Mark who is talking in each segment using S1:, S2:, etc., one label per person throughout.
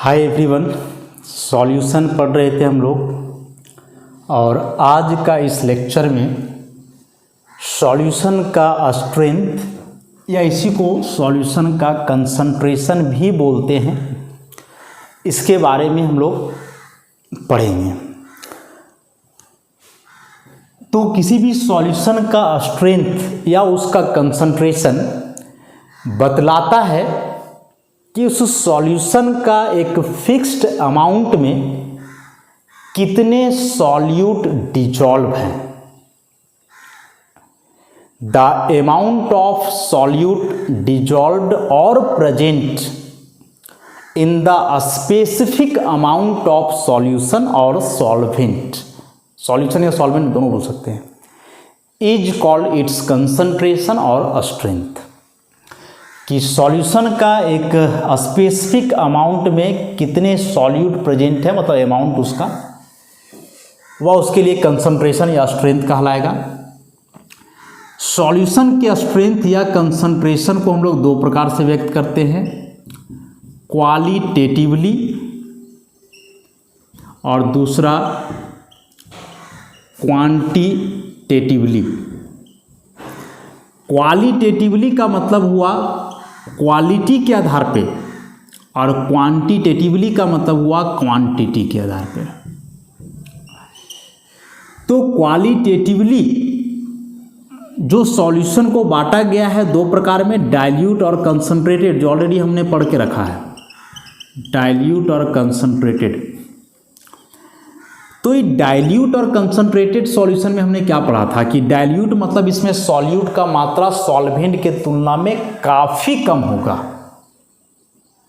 S1: Hi everyone, solution पढ़ रहे थे हम लोग और आज का इस लेक्चर में सॉल्यूशन का स्ट्रेंथ या इसी को सॉल्यूशन का कंसंट्रेशन भी बोलते हैं, इसके बारे में हम लोग पढ़ेंगे। तो किसी भी सॉल्यूशन का स्ट्रेंथ या उसका कंसंट्रेशन बतलाता है कि उस सॉल्यूशन का एक फिक्स्ड अमाउंट में कितने सॉल्यूट डिजॉल्व हैं। The amount of solute dissolved are present in the specific amount of solution or solvent, solution या सॉल्वेंट दोनों बोल सकते हैं, is called its concentration or strength. कि सॉल्यूशन का एक स्पेसिफिक अमाउंट में कितने सॉल्यूट प्रेजेंट है, मतलब अमाउंट उसका, वह उसके लिए कंसंट्रेशन या स्ट्रेंथ कहलाएगा। सॉल्यूशन के स्ट्रेंथ या कंसंट्रेशन को हम लोग दो प्रकार से व्यक्त करते हैं, क्वालिटेटिवली और दूसरा क्वांटिटेटिवली। क्वालिटेटिवली का मतलब हुआ क्वालिटी के आधार पे और क्वांटिटेटिवली का मतलब हुआ क्वांटिटी के आधार पे। तो क्वालिटेटिवली जो सॉल्यूशन को बांटा गया है दो प्रकार में, डाइल्यूट और कंसंट्रेटेड, जो ऑलरेडी हमने पढ़ के रखा है, डाइल्यूट और कंसंट्रेटेड। तो ये डाइल्यूट और कंसंट्रेटेड सॉल्यूशन में हमने क्या पढ़ा था कि डाइल्यूट मतलब इसमें सॉल्यूट का मात्रा सॉल्वेंट के तुलना में काफ़ी कम होगा।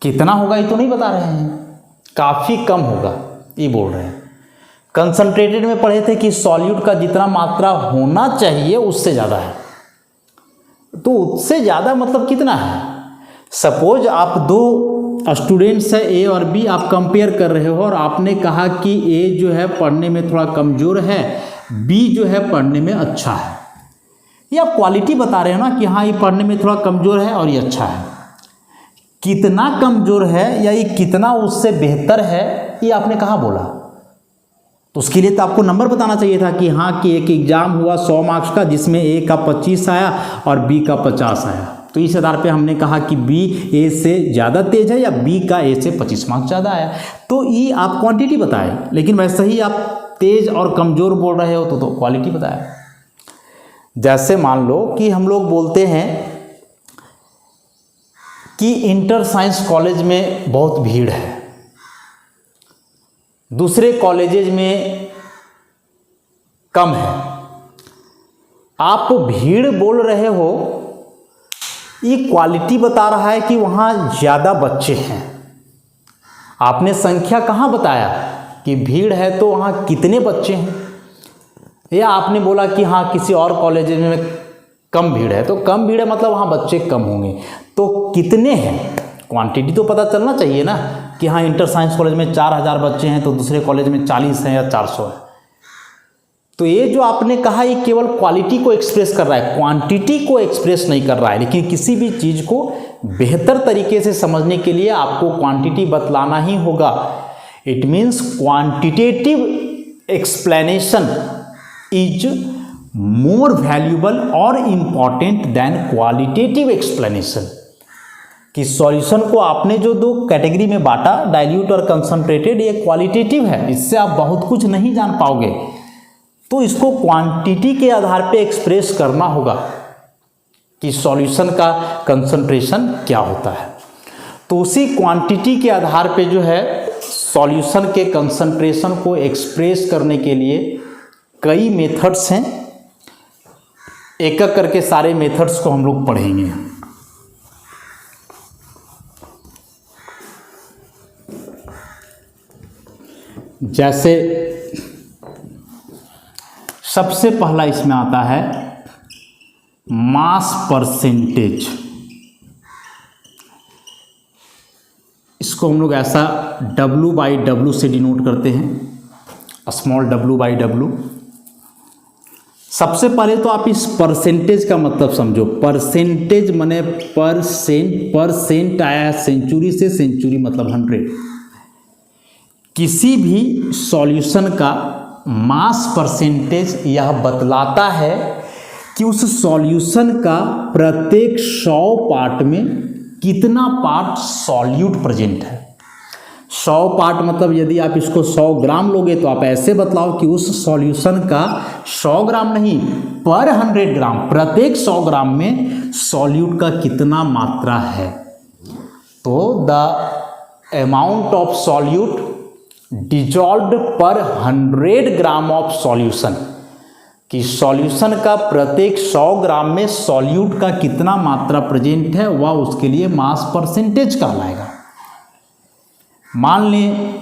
S1: कितना होगा ये तो नहीं बता रहे हैं, काफ़ी कम होगा ये बोल रहे हैं। कंसंट्रेटेड में पढ़े थे कि सॉल्यूट का जितना मात्रा होना चाहिए उससे ज़्यादा है। तो उससे ज़्यादा मतलब कितना है? सपोज आप दो स्टूडेंट्स है ए और बी, आप कंपेयर कर रहे हो और आपने कहा कि ए जो है पढ़ने में थोड़ा कमज़ोर है, बी जो है पढ़ने में अच्छा है। ये आप क्वालिटी बता रहे हो ना कि हाँ ये पढ़ने में थोड़ा कमज़ोर है और ये अच्छा है। कितना कमज़ोर है या ये कितना उससे बेहतर है ये आपने कहाँ बोला? तो उसके लिए तो आपको नंबर बताना चाहिए था कि हाँ कि एक एग्ज़ाम हुआ 100 मार्क्स का जिसमें ए का 25 आया और बी का 50 आया। तो इस आधार पे हमने कहा कि बी ए से ज़्यादा तेज है या बी का ए से 25 मार्क्स ज़्यादा आया। तो ये आप क्वांटिटी बताए, लेकिन वैसे ही आप तेज और कमज़ोर बोल रहे हो तो क्वालिटी बताया। जैसे मान लो कि हम लोग बोलते हैं कि इंटर साइंस कॉलेज में बहुत भीड़ है, दूसरे कॉलेजेज में कम है। आप भीड़ बोल रहे हो, ये क्वालिटी बता रहा है कि वहाँ ज़्यादा बच्चे हैं। आपने संख्या कहाँ बताया कि भीड़ है तो वहाँ कितने बच्चे हैं, या आपने बोला कि हाँ किसी और कॉलेज में कम भीड़ है, तो कम भीड़ है मतलब वहाँ बच्चे कम होंगे। तो कितने हैं, क्वांटिटी तो पता चलना चाहिए ना कि हाँ इंटर साइंस कॉलेज में 4000 बच्चे हैं तो दूसरे कॉलेज में 40 हैं या 400 है। तो ये जो आपने कहा ये केवल क्वालिटी को एक्सप्रेस कर रहा है, क्वांटिटी को एक्सप्रेस नहीं कर रहा है। लेकिन किसी भी चीज़ को बेहतर तरीके से समझने के लिए आपको क्वांटिटी बतलाना ही होगा। It means quantitative explanation is more valuable और इम्पॉर्टेंट देन क्वालिटेटिव एक्सप्लेनेशन। कि सॉल्यूशन को आपने जो दो कैटेगरी में बांटा, डाइल्यूट और कंसंट्रेटेड, ये क्वालिटेटिव है, इससे आप बहुत कुछ नहीं जान पाओगे। तो इसको क्वांटिटी के आधार पे एक्सप्रेस करना होगा कि सॉल्यूशन का कंसंट्रेशन क्या होता है। तो उसी क्वांटिटी के आधार पे जो है सॉल्यूशन के कंसंट्रेशन को एक्सप्रेस करने के लिए कई मेथड्स हैं। एक एक करके सारे मेथड्स को हम लोग पढ़ेंगे। जैसे सबसे पहला इसमें आता है मास परसेंटेज। इसको हम लोग ऐसा W/W से डिनोट करते हैं, स्मॉल w/w। सबसे पहले तो आप इस परसेंटेज का मतलब समझो। परसेंटेज माने परसेंट आया है सेंचुरी से, सेंचुरी मतलब 100। किसी भी सॉल्यूशन का मास परसेंटेज यह बतलाता है कि उस सॉल्यूशन का प्रत्येक 100 पार्ट में कितना पार्ट सॉल्यूट प्रेजेंट है। 100 पार्ट मतलब यदि आप इसको 100 ग्राम लोगे तो आप ऐसे बतलाओ कि उस सॉल्यूशन का 100 ग्राम नहीं, पर 100 ग्राम, प्रत्येक 100 ग्राम में सॉल्यूट का कितना मात्रा है। तो the amount of solute dissolved पर 100 ग्राम ऑफ सॉल्यूशन, कि सॉल्यूशन का प्रत्येक 100 ग्राम में सॉल्यूट का कितना मात्रा प्रेजेंट है वह उसके लिए मास परसेंटेज कहलाएगा। मान लें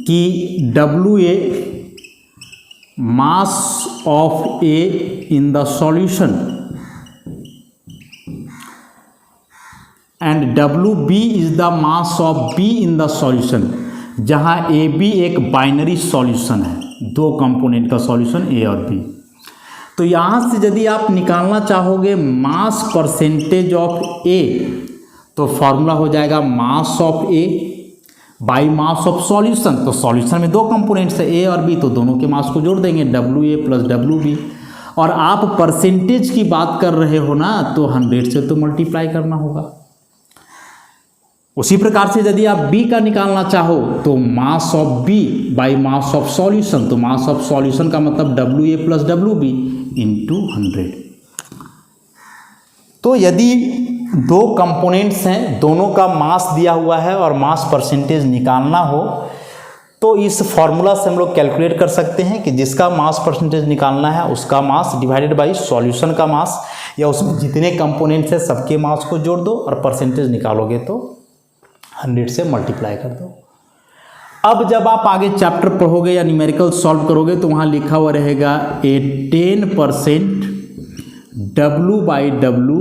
S1: कि WA mass of A in the solution and WB is the mass of B in the solution, जहां AB एक बाइनरी सॉल्यूशन है, 2 कंपोनेंट का सॉल्यूशन A और B। तो यहां से यदि आप निकालना चाहोगे मास परसेंटेज ऑफ A, तो फॉर्मूला हो जाएगा mass of A by mass of solution. तो सॉल्यूशन में 2 कंपोनेंट्स है A और B, तो दोनों के मास को जोड़ देंगे WA प्लस WB। और आप परसेंटेज की बात कर रहे हो ना, तो 100 से तो मल्टीप्लाई करना होगा। उसी प्रकार से यदि आप B का निकालना चाहो तो mass of B by mass of solution, तो मास ऑफ सॉल्यूशन का मतलब WA प्लस WB इंटू 100। तो यदि 2 कंपोनेंट्स हैं, दोनों का मास दिया हुआ है और मास परसेंटेज निकालना हो, तो इस फॉर्मूला से हम लोग कैलकुलेट कर सकते हैं कि जिसका मास परसेंटेज निकालना है उसका मास डिवाइडेड बाई सॉल्यूशन का मास, या उसमें जितने कंपोनेंट्स हैं सबके मास को जोड़ दो और परसेंटेज निकालोगे तो 100 से मल्टीप्लाई कर दो। अब जब आप आगे चैप्टर पढ़ोगे या न्यूमेरिकल सॉल्व करोगे तो वहाँ लिखा हुआ रहेगा ए 10% W by W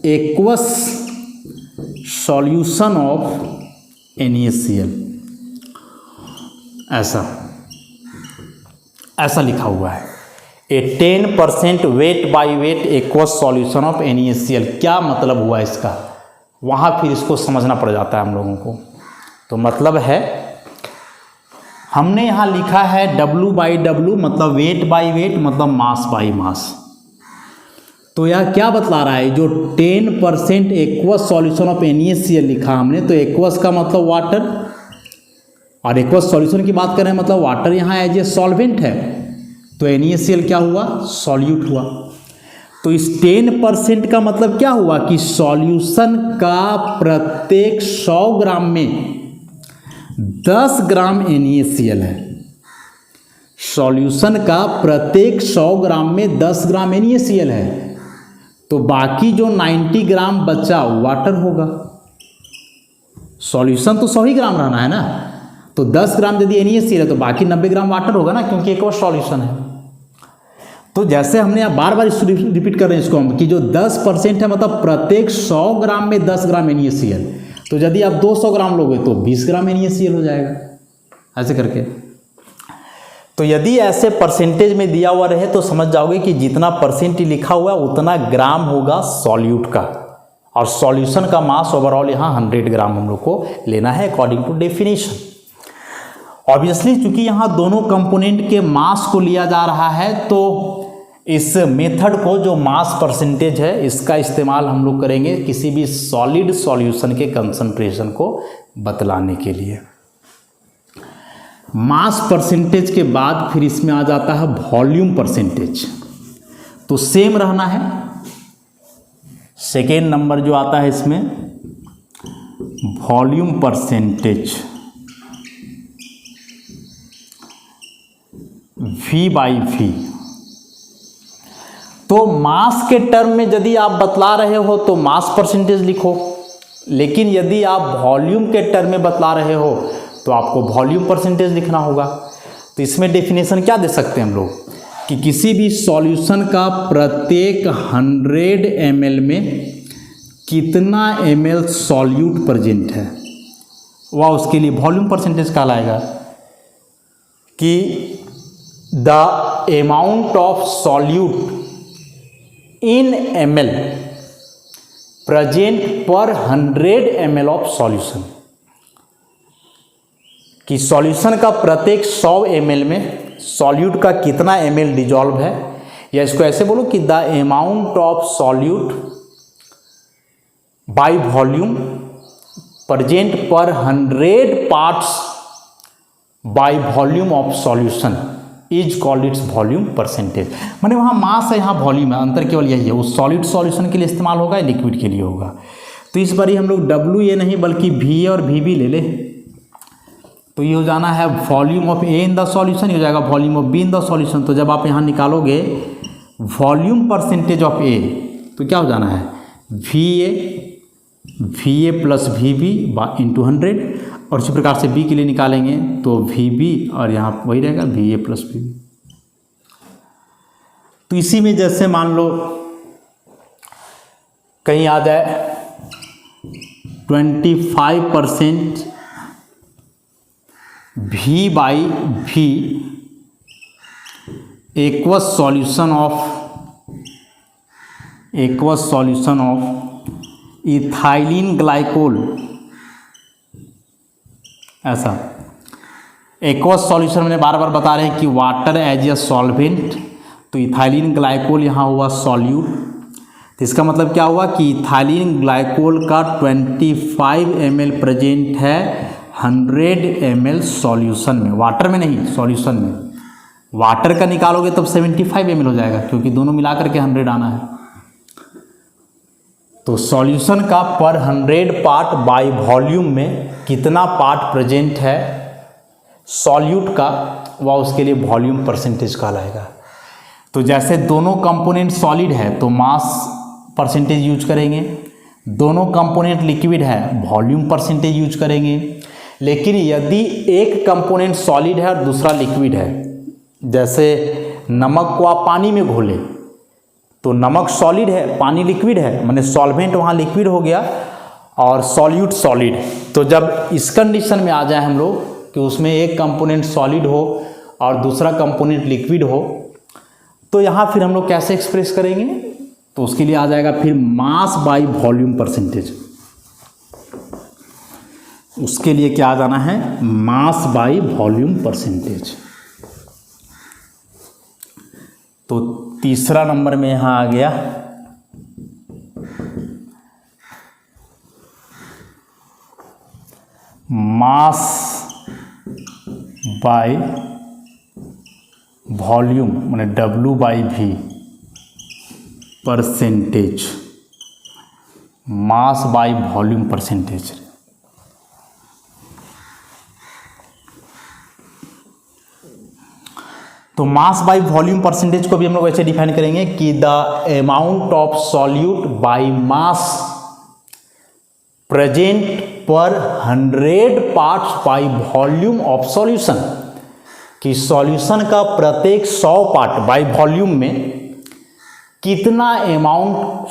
S1: aqueous solution of NaCl, ऐसा लिखा हुआ है। ए 10% weight by wait aqueous solution of NaCl। क्या मतलब हुआ इसका, वहाँ फिर इसको समझना पड़ जाता है हम लोगों को। तो मतलब है, हमने यहाँ लिखा है W बाई W मतलब वेट बाई वेट मतलब मास बाई मास। तो यह क्या बतला रहा है, जो 10% एक्वस सॉल्यूशन ऑफ NaCl लिखा हमने, तो एक्वस का मतलब वाटर, और एक्वस सॉल्यूशन की बात कर रहे हैं मतलब वाटर यहाँ एज ए सॉल्वेंट है, तो NaCl क्या हुआ, सॉल्यूट हुआ। तो इस 10% का मतलब क्या हुआ कि सॉल्यूशन का प्रत्येक 100 ग्राम में 10 ग्राम NaCl है। सॉल्यूशन का प्रत्येक 100 ग्राम में 10 ग्राम NaCl है, तो बाकी जो 90 ग्राम बचा वाटर होगा। सॉल्यूशन तो 100 ही ग्राम रहना है ना, तो 10 ग्राम यदि NaCl है तो बाकी 90 ग्राम वाटर होगा ना, क्योंकि एक और सॉल्यूशन है। तो जैसे हमने यहाँ बार बार रिपीट कर रहे हैं इसको हम, कि जो 10% है मतलब प्रत्येक 100 ग्राम में 10 ग्राम NaCl, तो यदि आप 200 ग्राम लोगे तो 20 ग्राम NaCl हो जाएगा, ऐसे करके। तो यदि ऐसे परसेंटेज में दिया हुआ रहे तो समझ जाओगे कि जितना परसेंट लिखा हुआ है उतना ग्राम होगा सॉल्यूट का, और सॉल्यूशन का मास ओवरऑल यहाँ 100 ग्राम हम लोग को लेना है अकॉर्डिंग टू डेफिनेशन। ऑब्वियसली चूंकि यहाँ दोनों कंपोनेंट के मास को लिया जा रहा है, तो इस मेथड को, जो मास परसेंटेज है, इसका इस्तेमाल हम लोग करेंगे किसी भी सॉलिड सॉल्यूशन के कंसंट्रेशन को बतलाने के लिए। मास परसेंटेज के बाद फिर इसमें आ जाता है वॉल्यूम परसेंटेज, तो सेम रहना है। सेकेंड नंबर जो आता है इसमें volume percentage V by V। तो मास के टर्म में यदि आप बतला रहे हो तो मास परसेंटेज लिखो, लेकिन यदि आप वॉल्यूम के टर्म में बतला रहे हो तो आपको वॉल्यूम परसेंटेज लिखना होगा। तो इसमें डेफिनेशन क्या दे सकते हैं हम लोग, कि किसी भी सॉल्यूशन का प्रत्येक 100 ml में कितना ml सॉल्यूट प्रेजेंट है, वह उसके लिए वॉल्यूम परसेंटेज कहलाएगा। कि the amount of solute in ml present per 100 ml of solution। कि सॉल्यूशन का प्रत्येक 100 ml में सॉल्यूट का कितना ml डिजॉल्व है, या इसको ऐसे बोलो कि the amount of solute by volume present पर 100 parts by volume of solution is called its volume percentage. माने वहाँ मास है, यहाँ वॉल्यूम है, अंतर केवल यही है, वो सॉलिड सॉल्यूशन के लिए इस्तेमाल होगा या लिक्विड के लिए होगा। तो इस बार हम लोग WA नहीं बल्कि VA और VB ले ले, तो ये हो जाना है volume of A in the solution, ये हो जाएगा volume of B in the solution. तो जब आप यहाँ निकालोगे वॉल्यूम परसेंटेज ऑफ A तो क्या हो जाना है VA प्लस VB इंटू 100, और इसी प्रकार से B के लिए निकालेंगे तो VB और यहाँ वही रहेगा VA प्लस VB। तो इसी में जैसे मान लो कहीं आ जाए 25% V by V aqueous solution of ethylene glycol, ऐसा एक्वस सॉल्यूशन मैंने बार बार बता रहे हैं कि वाटर एज ए सॉल्वेंट, तो इथाइलिन ग्लाइकोल यहाँ हुआ सॉल्यूट। तो इसका मतलब क्या हुआ कि इथाइलिन ग्लाइकोल का 25 ml प्रेजेंट है 100 ml सॉल्यूशन में, वाटर में नहीं सॉल्यूशन में। वाटर का निकालोगे तब 75 ml हो जाएगा क्योंकि दोनों मिलाकर के 100 आना है। तो सॉल्यूशन का पर 100 पार्ट बाय वॉल्यूम में कितना पार्ट प्रेजेंट है सॉल्यूट का, वह उसके लिए वॉल्यूम परसेंटेज कहलाएगा। तो जैसे दोनों कंपोनेंट सॉलिड है तो मास परसेंटेज यूज करेंगे, दोनों कंपोनेंट लिक्विड है वॉल्यूम परसेंटेज यूज करेंगे। लेकिन यदि एक कंपोनेंट सॉलिड है और दूसरा लिक्विड है, जैसे नमक को आप पानी में घोले तो नमक सॉलिड है पानी लिक्विड है, माने सॉल्वेंट वहाँ लिक्विड हो गया और सॉल्यूट सॉलिड। तो जब इस कंडीशन में आ जाए हम लोग कि उसमें एक कंपोनेंट सॉलिड हो और दूसरा कंपोनेंट लिक्विड हो, तो यहाँ फिर हम लोग कैसे एक्सप्रेस करेंगे, तो उसके लिए आ जाएगा फिर मास बाय वॉल्यूम परसेंटेज। उसके लिए क्या आ जाना है मास बाय वॉल्यूम परसेंटेज। तो तीसरा नंबर में यहाँ आ गया मास बाय वॉल्यूम माने W/V percentage, mass by volume percentage. तो मास बाय वॉल्यूम परसेंटेज को भी हम लोग ऐसे डिफाइन करेंगे कि the amount of solute by mass present पर 100 parts by volume of solution, कि सॉल्यूशन का प्रत्येक 100 पार्ट बाय वॉल्यूम में कितना अमाउंट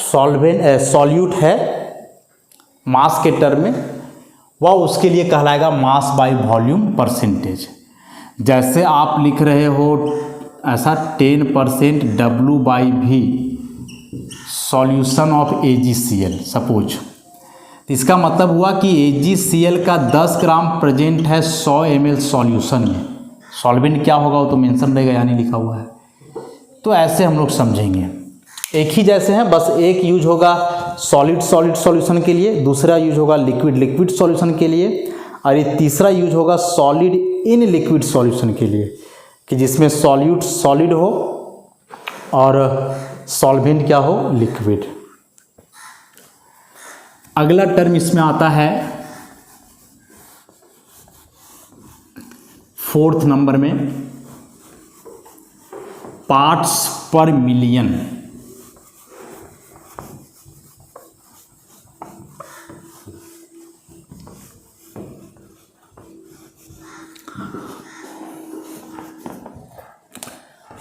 S1: सॉल्यूट है मास के टर्म में, वह उसके लिए कहलाएगा मास बाय वॉल्यूम परसेंटेज। जैसे आप लिख रहे हो ऐसा 10% W/V solution of AgCl suppose, तो इसका मतलब हुआ कि AgCl का 10 ग्राम प्रेजेंट है 100 ml सॉल्यूशन में। सॉल्वेंट क्या होगा वो तो मेंशन रहेगा, यानी लिखा हुआ है। तो ऐसे हम लोग समझेंगे, एक ही जैसे हैं, बस एक यूज होगा सॉलिड सॉल्यूशन के लिए, दूसरा यूज होगा लिक्विड सॉल्यूशन के लिए, और ये तीसरा यूज होगा सॉलिड इन लिक्विड सॉल्यूशन के लिए, कि जिसमें सॉल्यूट सॉलिड हो और सॉल्वेंट क्या हो लिक्विड। अगला टर्म इसमें आता है 4th नंबर में पार्ट्स पर मिलियन।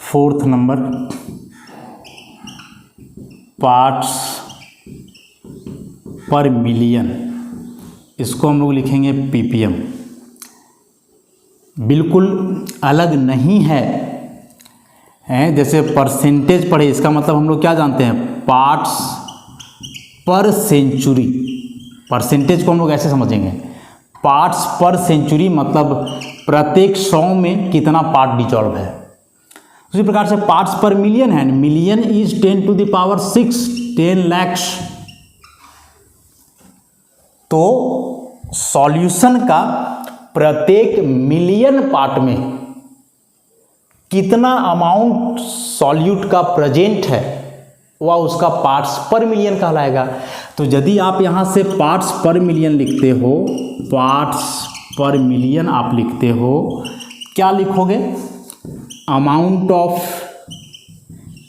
S1: फोर्थ नंबर पार्ट्स पर मिलियन, इसको हम लोग लिखेंगे ppm। बिल्कुल अलग नहीं है, जैसे परसेंटेज पढ़े, इसका मतलब हम लोग क्या जानते हैं पार्ट्स पर सेंचुरी। परसेंटेज को हम लोग ऐसे समझेंगे पार्ट्स पर सेंचुरी मतलब प्रत्येक 100 में कितना पार्ट डिजॉल्व है। उसी प्रकार से पार्ट्स पर मिलियन है, मिलियन इज 10⁶, 10 लाख। तो सॉल्यूशन का प्रत्येक मिलियन पार्ट में कितना अमाउंट सॉल्यूट का प्रेजेंट है वह उसका पार्ट्स पर मिलियन कहलाएगा। तो यदि आप यहाँ से पार्ट्स पर मिलियन लिखते हो, पार्ट्स पर मिलियन आप लिखते हो, क्या लिखोगे? अमाउंट ऑफ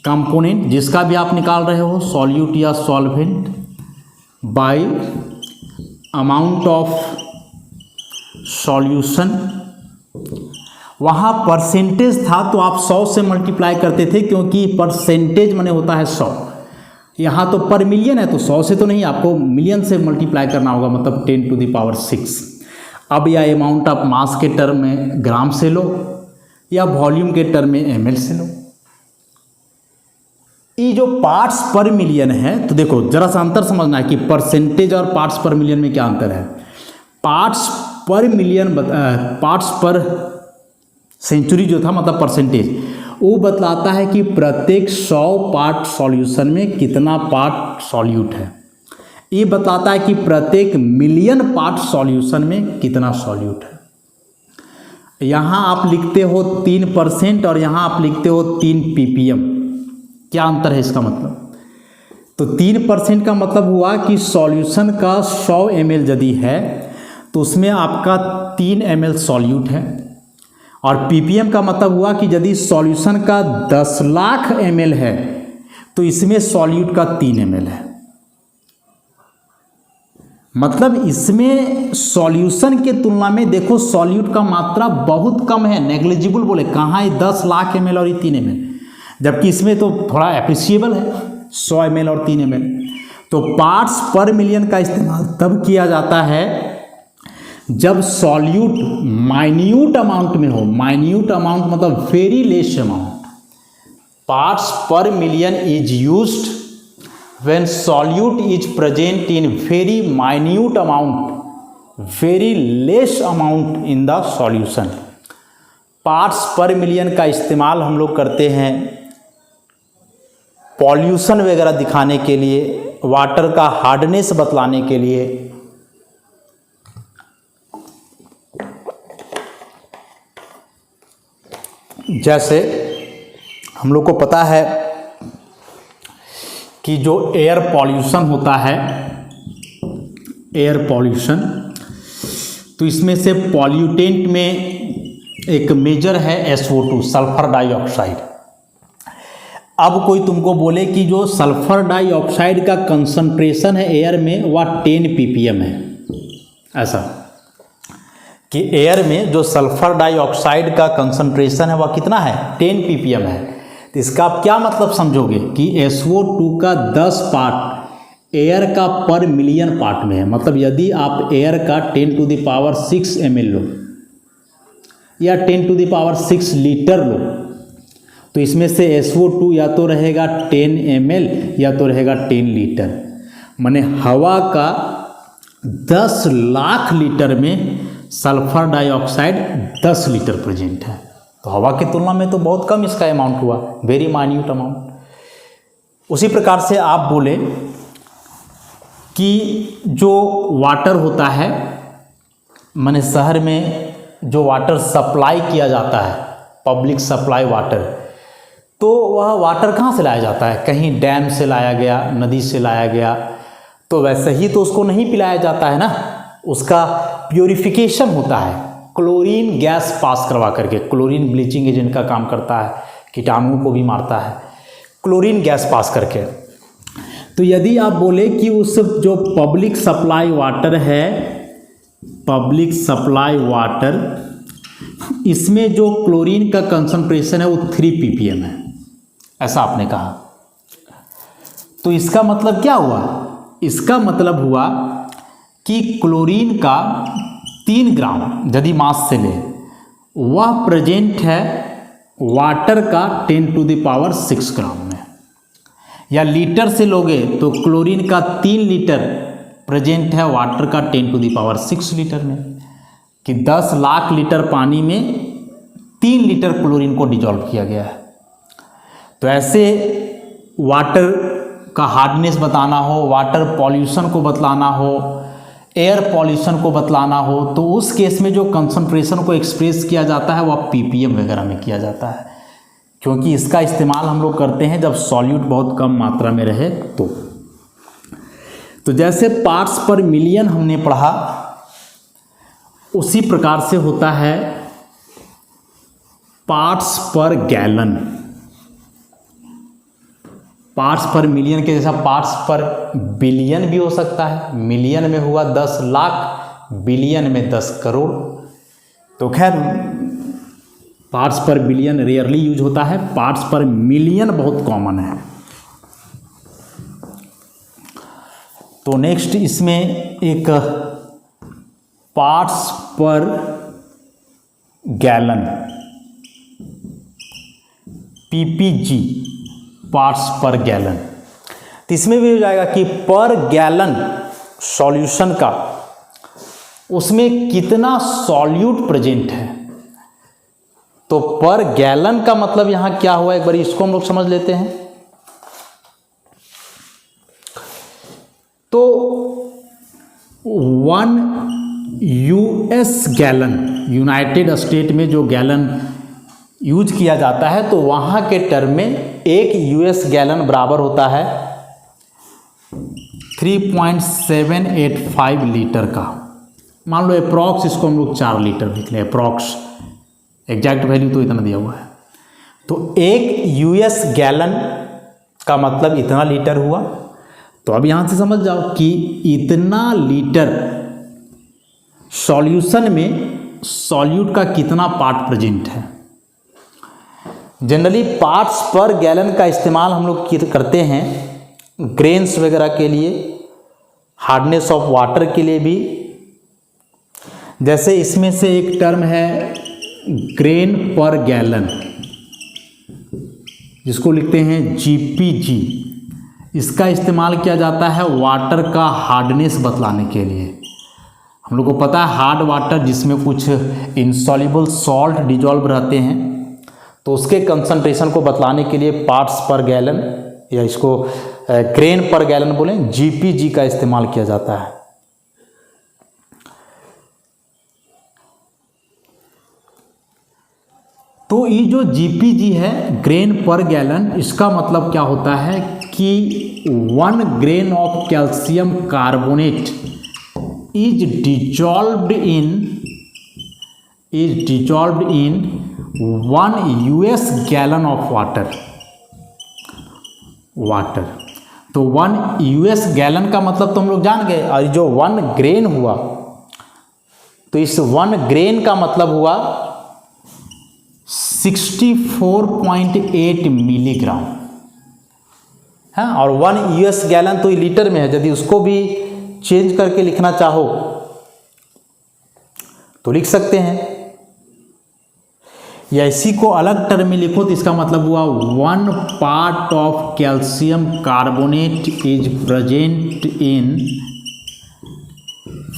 S1: कंपोनेंट जिसका भी आप निकाल रहे हो, सॉल्यूट या solvent, bye amount of solution. वहाँ परसेंटेज था तो आप 100 से मल्टीप्लाई करते थे, क्योंकि परसेंटेज माने होता है 100। यहाँ तो पर मिलियन है तो 100 से तो नहीं, आपको मिलियन से मल्टीप्लाई करना होगा, मतलब 10⁶। अब यह अमाउंट आप मास के टर्म में ग्राम से लो या वॉल्यूम के टर्म में ml से लो। ये जो पार्ट्स पर मिलियन है, तो देखो जरा सा अंतर समझना है कि परसेंटेज और पार्ट्स पर मिलियन में क्या अंतर है। पार्ट्स पर मिलियन, पार्ट्स पर सेंचुरी जो था मतलब परसेंटेज, वो बतलाता है कि प्रत्येक 100 पार्ट सॉल्यूशन में कितना पार्ट सॉल्यूट है। ये बताता है कि प्रत्येक मिलियन पार्ट सॉल्यूशन में कितना सॉल्यूट है। यहाँ आप लिखते हो 3% और यहाँ आप लिखते हो 3 ppm। क्या अंतर है इसका मतलब? तो 3% का मतलब हुआ कि सॉल्यूशन का 100 ml यदि है तो उसमें आपका 3 ml सॉल्यूट है, और ppm का मतलब हुआ कि यदि सॉल्यूशन का 10 लाख ml है तो इसमें सॉल्यूट का 3 ml है। मतलब इसमें सॉल्यूशन के तुलना में देखो सॉल्यूट का मात्रा बहुत कम है, नेग्लिजिबल बोले, कहाँ है 10 लाख ml और ये 3 ml, जबकि इसमें तो थोड़ा एप्रिशिएबल है 100 ml और 3 ml। तो पार्ट्स पर मिलियन का इस्तेमाल तब किया जाता है जब सॉल्यूट माइन्यूट अमाउंट में हो। माइन्यूट अमाउंट मतलब वेरी लेस अमाउंट। पार्ट्स पर million is used when solute is present in very minute amount, very less amount in the solution. Parts पर मिलियन का इस्तेमाल हम लोग करते हैं पॉल्यूशन वगैरह दिखाने के लिए, वाटर का हार्डनेस बतलाने के लिए। जैसे हम लोग को पता है कि जो एयर पॉल्यूशन होता है, एयर पॉल्यूशन, तो इसमें से पॉल्यूटेंट में एक मेजर है SO2, सल्फर डाइऑक्साइड। अब कोई तुमको बोले कि जो सल्फर डाइऑक्साइड का कंसंट्रेशन है एयर में वह 10 ppm है, ऐसा कि एयर में जो सल्फर डाइऑक्साइड का कंसंट्रेशन है वह कितना है 10 ppm है। तो इसका आप क्या मतलब समझोगे कि SO2 का 10 पार्ट एयर का पर मिलियन पार्ट में है। मतलब यदि आप एयर का 10⁶ ml लो या 10⁶ लीटर लो तो इसमें से SO2 या तो रहेगा 10 ml या तो रहेगा 10 लीटर। माने हवा का 10 लाख लीटर में सल्फर डाइऑक्साइड 10 लीटर प्रेजेंट है। तो हवा की तुलना में तो बहुत कम इसका अमाउंट हुआ, वेरी माइन्यूट अमाउंट। उसी प्रकार से आप बोले कि जो वाटर होता है, माने शहर में जो वाटर सप्लाई किया जाता है, पब्लिक सप्लाई वाटर, तो वह वाटर कहाँ से लाया जाता है? कहीं डैम से लाया गया, नदी से लाया गया, तो वैसे ही तो उसको नहीं पिलाया जाता है ना, उसका प्योरिफिकेशन होता है क्लोरीन गैस पास करवा करके। क्लोरीन ब्लीचिंग एजेंट का काम करता है, कीटाणुओं को भी मारता है क्लोरीन गैस पास करके। तो यदि आप बोले कि उस जो पब्लिक सप्लाई वाटर है, पब्लिक सप्लाई वाटर, इसमें जो क्लोरीन का कंसंट्रेशन है वो 3 ppm है, ऐसा आपने कहा। तो इसका मतलब क्या हुआ? इसका मतलब हुआ कि क्लोरीन का 3 ग्राम यदि मास से ले, वह प्रेजेंट है वाटर का 10⁶ ग्राम में। या लीटर से लोगे तो क्लोरीन का 3 लीटर प्रेजेंट है वाटर का 10⁶ लीटर में। कि 10 लाख लीटर पानी में 3 लीटर क्लोरीन को डिजॉल्व किया गया है। तो ऐसे वाटर का हार्डनेस बताना हो, वाटर पॉल्यूशन को बतलाना हो, एयर पॉल्यूशन को बतलाना हो, तो उस केस में जो कंसंट्रेशन को एक्सप्रेस किया जाता है वह ppm वगैरह में किया जाता है, क्योंकि इसका इस्तेमाल हम लोग करते हैं जब सॉल्यूट बहुत कम मात्रा में रहे तो जैसे पार्ट्स पर मिलियन हमने पढ़ा, उसी प्रकार से होता है पार्ट्स पर गैलन। पार्ट्स पर मिलियन के जैसा पार्ट्स पर बिलियन भी हो सकता है। मिलियन में हुआ 10 लाख, बिलियन में 10 करोड़। तो खैर पार्ट्स पर बिलियन रेयरली यूज होता है, पार्ट्स पर मिलियन बहुत कॉमन है। तो नेक्स्ट इसमें एक पार्ट्स पर गैलन ppg, पार्ट्स पर गैलन। तो इसमें भी हो जाएगा कि पर गैलन सॉल्यूशन का उसमें कितना सॉल्यूट प्रेजेंट है। तो पर गैलन का मतलब यहां क्या हुआ, एक बार इसको हम लोग समझ लेते हैं। तो 1 US गैलन, यूनाइटेड स्टेट में जो गैलन यूज किया जाता है, तो वहां के टर्म में 1 US गैलन बराबर होता है 3.785 लीटर का। मान लो अप्रॉक्स इसको हम लोग 4 लीटर लिख लें, अप्रॉक्स, एग्जैक्ट वैल्यू तो इतना दिया हुआ है। तो 1 US गैलन का मतलब इतना लीटर हुआ। तो अब यहां से समझ जाओ कि इतना लीटर सॉल्यूशन में सॉल्यूट का कितना पार्ट प्रेजेंट है। जनरली पार्ट्स पर गैलन का इस्तेमाल हम लोग करते हैं ग्रेन्स वगैरह के लिए, हार्डनेस ऑफ वाटर के लिए भी। जैसे इसमें से एक टर्म है ग्रेन पर गैलन, जिसको लिखते हैं GPG। इसका इस्तेमाल किया जाता है वाटर का हार्डनेस बतलाने के लिए। हम लोग को पता है हार्ड वाटर जिसमें कुछ इनसॉल्युबल सॉल्ट डिजॉल्व रहते हैं, तो उसके कंसंट्रेशन को बतलाने के लिए पार्ट्स पर गैलन या इसको ग्रेन पर गैलन बोलें, GPG का इस्तेमाल किया जाता है। तो ये जो GPG है ग्रेन पर गैलन, इसका मतलब क्या होता है कि 1 grain of calcium carbonate is dissolved in 1 US gallon of water. तो 1 US गैलन का मतलब तो हम लोग जान गए, और जो 1 ग्रेन हुआ, तो इस 1 ग्रेन का मतलब हुआ 64.8 मिलीग्राम है। और 1 US गैलन तो लीटर में है, यदि उसको भी चेंज करके लिखना चाहो तो लिख सकते हैं, या इसी को अलग टर्म में लिखो तो इसका मतलब हुआ 1 part of calcium carbonate is present in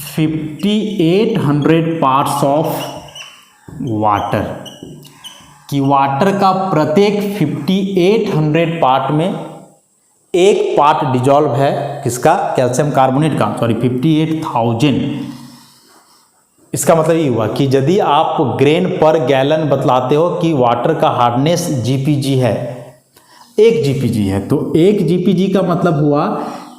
S1: 5800 parts of water. कि वाटर का प्रत्येक 5800 पार्ट में एक पार्ट डिजॉल्व है, किसका, कैल्शियम कार्बोनेट का, सॉरी 58,000। इसका मतलब ये हुआ कि यदि आप ग्रेन पर गैलन बतलाते हो कि वाटर का हार्डनेस GPG है, 1 GPG है, तो 1 GPG का मतलब हुआ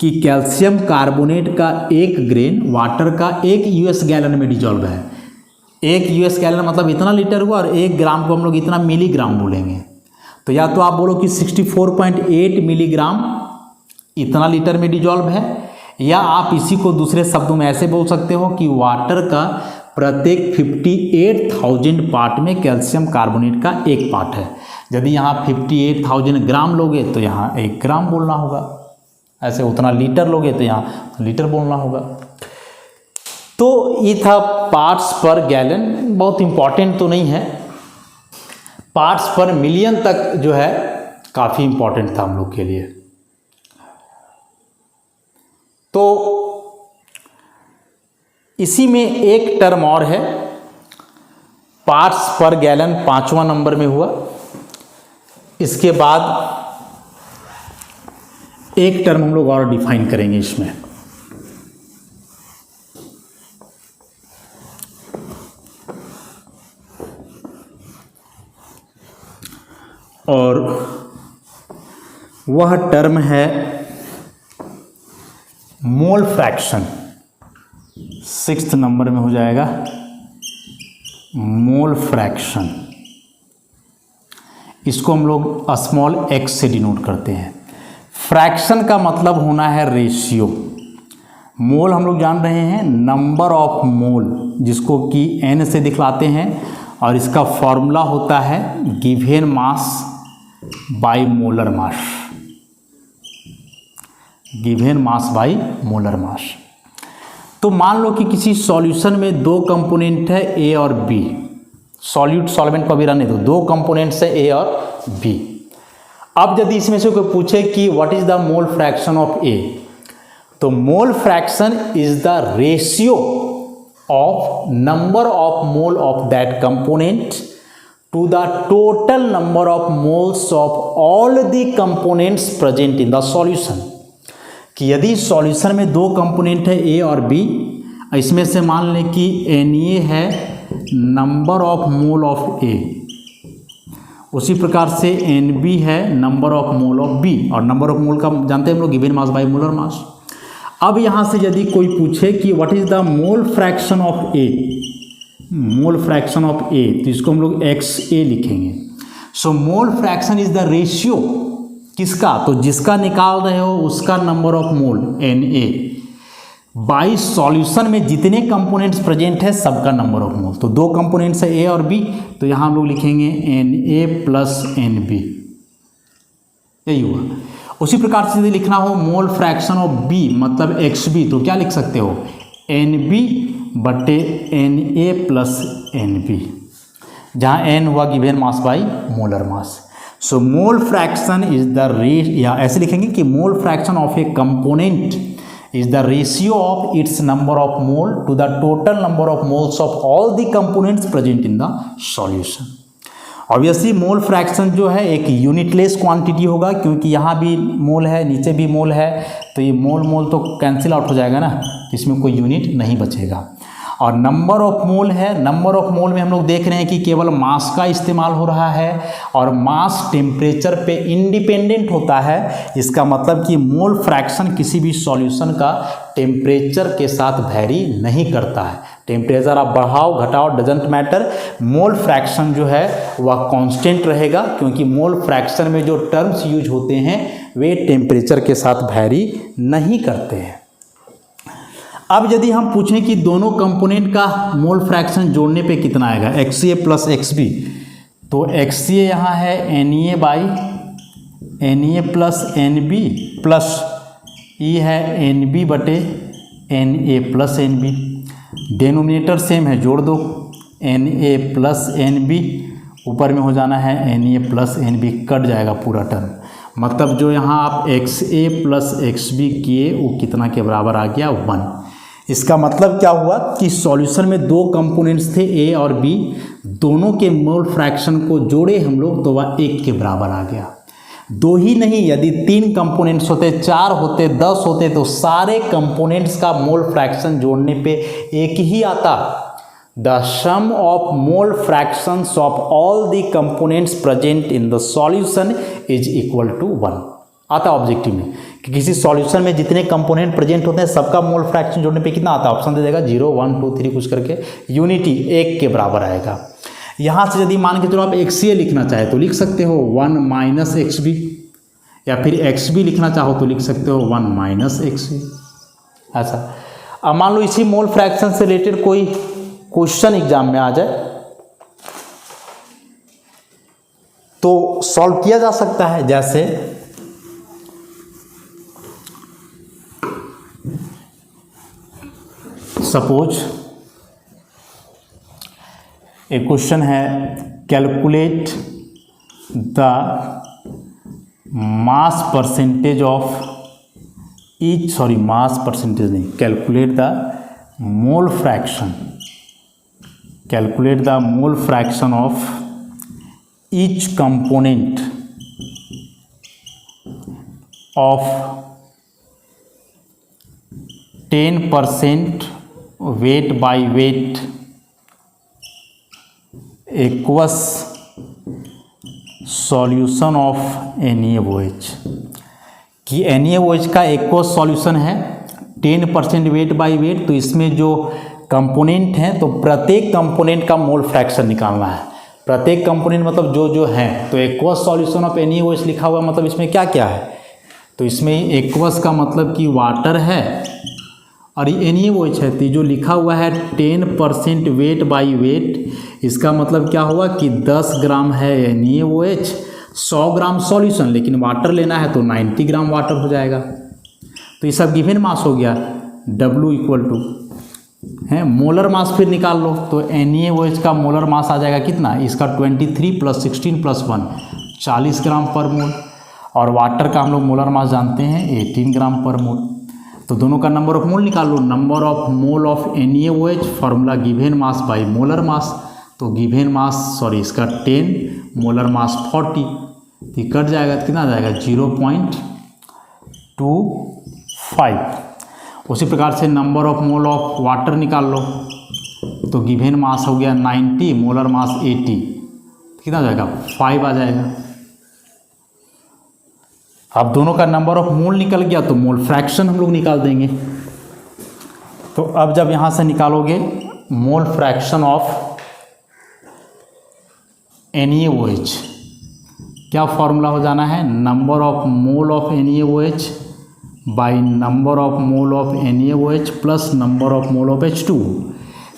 S1: कि कैल्शियम कार्बोनेट का 1 ग्रेन वाटर का 1 US गैलन में डिजॉल्व है। 1 US गैलन मतलब इतना लीटर हुआ, और 1 ग्राम को हम लोग इतना मिलीग्राम बोलेंगे। तो या तो आप बोलो कि 64.8 मिलीग्राम इतना लीटर में डिजॉल्व है, या आप इसी को दूसरे शब्दों में ऐसे बोल सकते हो कि वाटर का प्रत्येक 58,000 पार्ट में कैल्शियम कार्बोनेट का 1 पार्ट है। यदि यहाँ 58,000 ग्राम लोगे तो यहाँ 1 ग्राम बोलना होगा, ऐसे उतना लीटर लोगे तो यहाँ लीटर बोलना होगा। तो ये था पार्ट्स पर गैलन, बहुत इंपॉर्टेंट तो नहीं है, पार्ट्स पर मिलियन तक जो है काफ़ी इंपॉर्टेंट था हम लोग के लिए। तो इसी में एक टर्म और है पार्ट्स पर गैलन 5वां नंबर में हुआ। इसके बाद एक टर्म हम लोग और डिफाइन करेंगे इसमें, और वह टर्म है मोल फ्रैक्शन। 6th नंबर में हो जाएगा मोल फ्रैक्शन। इसको हम लोग स्मॉल x से डिनोट करते हैं। फ्रैक्शन का मतलब होना है रेशियो। मोल हम लोग जान रहे हैं नंबर ऑफ मोल, जिसको कि n से दिखलाते हैं, और इसका फॉर्मूला होता है given mass by molar mass. Given mass by molar mass. तो मान लो कि किसी सॉल्यूशन में दो कंपोनेंट है ए और बी। सॉल्यूट सॉल्वेंट को भी रहने दो, दो कंपोनेंट्स है ए और बी। अब यदि इसमें से कोई पूछे कि what is the mole fraction of A, तो mole fraction is the ratio of number of mole of that component to the total number of moles of all the components present in the solution. कि यदि solution में दो component है ए और B, इसमें से मान लें कि Na है number of mole of A, उसी प्रकार से Nb है number of mole of B, और नंबर ऑफ मोल का जानते हैं हम लोग given mass by molar mass. अब यहाँ से यदि कोई पूछे कि what is the mole fraction of A, mole fraction of A, तो इसको हम लोग XA लिखेंगे। So mole fraction is the ratio किसका, तो जिसका निकाल रहे हो उसका number of mole Na by solution में जितने कंपोनेंट्स प्रेजेंट है सबका नंबर ऑफ मोल। तो दो कंपोनेंट्स है ए और बी, तो यहाँ हम लोग लिखेंगे Na प्लस Nb, यही हुआ। उसी प्रकार से यदि लिखना हो मोल फ्रैक्शन ऑफ बी मतलब XB, तो क्या लिख सकते हो Nb बटे Na प्लस Nb, जहाँ N हुआ given mass by molar mass. So mole fraction is the या ऐसे लिखेंगे कि mole fraction of a component is the ratio of its number of mole to the total number of moles of all the components present in the solution. Obviously mole fraction जो है एक unitless quantity होगा, क्योंकि यहाँ भी मोल है नीचे भी मोल है, तो ये मोल मोल तो कैंसिल आउट हो जाएगा ना, इसमें कोई यूनिट नहीं बचेगा। और नंबर ऑफ मोल है, नंबर ऑफ मोल में हम लोग देख रहे हैं कि केवल मास का इस्तेमाल हो रहा है, और मास टेम्परेचर पे इंडिपेंडेंट होता है। इसका मतलब कि मोल फ्रैक्शन किसी भी सॉल्यूशन का टेम्परेचर के साथ वैरी नहीं करता है। टेम्परेचर आप बढ़ाओ घटाओ डजेंट मैटर, मोल फ्रैक्शन जो है वह कांस्टेंट रहेगा, क्योंकि मोल फ्रैक्शन में जो टर्म्स यूज होते हैं वे टेम्परेचर के साथ वैरी नहीं करते हैं। अब यदि हम पूछें कि दोनों कंपोनेंट का मोल फ्रैक्शन जोड़ने पे कितना आएगा XA प्लस XB, तो XA यहाँ है Na बाई Na प्लस NB प्लस E है NB बटे Na प्लस NB। डेनोमिनेटर सेम है, जोड़ दो Na प्लस NB, ऊपर में हो जाना है Na प्लस NB, कट जाएगा पूरा टर्म। मतलब जो यहाँ आप XA प्लस XB किए वो कितना के बराबर आ गया 1। इसका मतलब क्या हुआ कि सॉल्यूशन में दो कंपोनेंट्स थे ए और बी, दोनों के मोल फ्रैक्शन को जोड़े हम लोग तो वह 1 के बराबर आ गया। दो ही नहीं, यदि 3 कंपोनेंट्स होते, 4 होते, 10 होते, तो सारे कंपोनेंट्स का मोल फ्रैक्शन जोड़ने पे 1 ही आता। The sum of mole fractions of all the components present in the solution is equal to 1 आता ऑब्जेक्टिव में, कि किसी सॉल्यूशन में जितने कंपोनेंट प्रेजेंट होते हैं सबका मोल फ्रैक्शन जोड़ने पे कितना आता है, ऑप्शन दे देगा 0 1 2 3 कुछ करके, यूनिटी 1 के बराबर आएगा। यहाँ से यदि मान के चलो आप XA लिखना चाहे तो लिख सकते हो 1 माइनस XB, या फिर XB लिखना चाहो तो लिख सकते हो 1 माइनस XB। ऐसा अब मान लो इसी मोल फ्रैक्शन से रिलेटेड कोई क्वेश्चन एग्जाम में आ जाए तो सॉल्व किया जा सकता है। जैसे सपोज एक क्वेश्चन है, calculate the mass percentage of each, mass percentage नहीं, calculate the mole fraction calculate the mole fraction of each component of 10% weight by weight aqueous solution of NaOH कि NaOH का एक्वस सॉल्यूशन है 10% weight by weight. तो इसमें जो component हैं तो प्रत्येक कंपोनेंट का मोल फ्रैक्शन निकालना है। प्रत्येक कंपोनेंट मतलब जो जो हैं, तो एक्वस सॉल्यूशन ऑफ NaOH लिखा हुआ मतलब इसमें क्या क्या है, तो इसमें एक्वस का मतलब कि वाटर है और ये NaOH है। तो जो लिखा हुआ है 10% वेट बाय वेट, इसका मतलब क्या हुआ कि 10 ग्राम है NaOH, 100 ग्राम सॉल्यूशन, लेकिन वाटर लेना है तो 90 ग्राम वाटर हो जाएगा। तो ये सब गिवन मास हो गया। W इक्वल टू है मोलर मास, फिर निकाल लो तो NaOH का मोलर मास आ जाएगा कितना, इसका 23 + 16 + 1 40 ग्राम पर मोल, और वाटर का हम लोग मोलर मास जानते हैं 18 ग्राम पर मोल। तो दोनों का नंबर ऑफ मोल निकाल लो। Number of mole of NaOH formula given mass by molar mass, तो गिवन मास इसका 10, मोलर मास 40, तो कट जाएगा तो कितना आ जाएगा 0.25। उसी प्रकार से number of mole of water निकाल लो, तो गिवन मास हो गया 90, मोलर मास 80, कितना आ जाएगा 5 आ जाएगा। अब दोनों का नंबर ऑफ मोल निकल गया तो मोल फ्रैक्शन हम लोग निकाल देंगे। तो अब जब यहाँ से निकालोगे मोल फ्रैक्शन ऑफ NaOH, क्या फॉर्मूला हो जाना है, number of mole of NaOH by number of mole of NaOH plus number of mole of H2।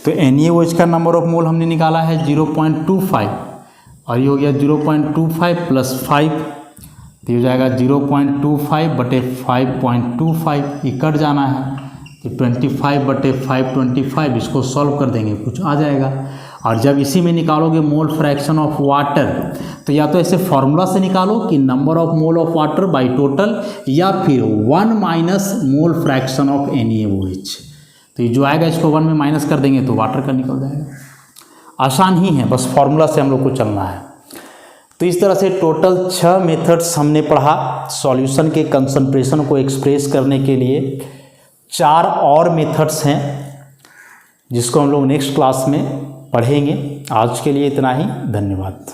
S1: तो NaOH का नंबर ऑफ मोल हमने निकाला है 0.25 और ये हो गया 0.25 + 5, तो ये हो जाएगा 0.25 बटे 5.25, ये कट जाना है तो 25 बटे 525, इसको सॉल्व कर देंगे कुछ आ जाएगा। और जब इसी में निकालोगे मोल फ्रैक्शन ऑफ वाटर, तो या तो ऐसे फॉर्मूला से निकालो कि number of mole of water by total, या फिर 1 minus mole fraction of NaOH। तो ये जो आएगा इसको 1 में माइनस कर देंगे तो वाटर का निकल जाएगा। आसान ही है, बस फॉर्मूला से हम लोग को चलना है। तो इस तरह से टोटल 6 मेथड्स हमने पढ़ा सॉल्यूशन के कंसंट्रेशन को एक्सप्रेस करने के लिए। 4 और मेथड्स हैं जिसको हम लोग नेक्स्ट क्लास में पढ़ेंगे। आज के लिए इतना ही, धन्यवाद।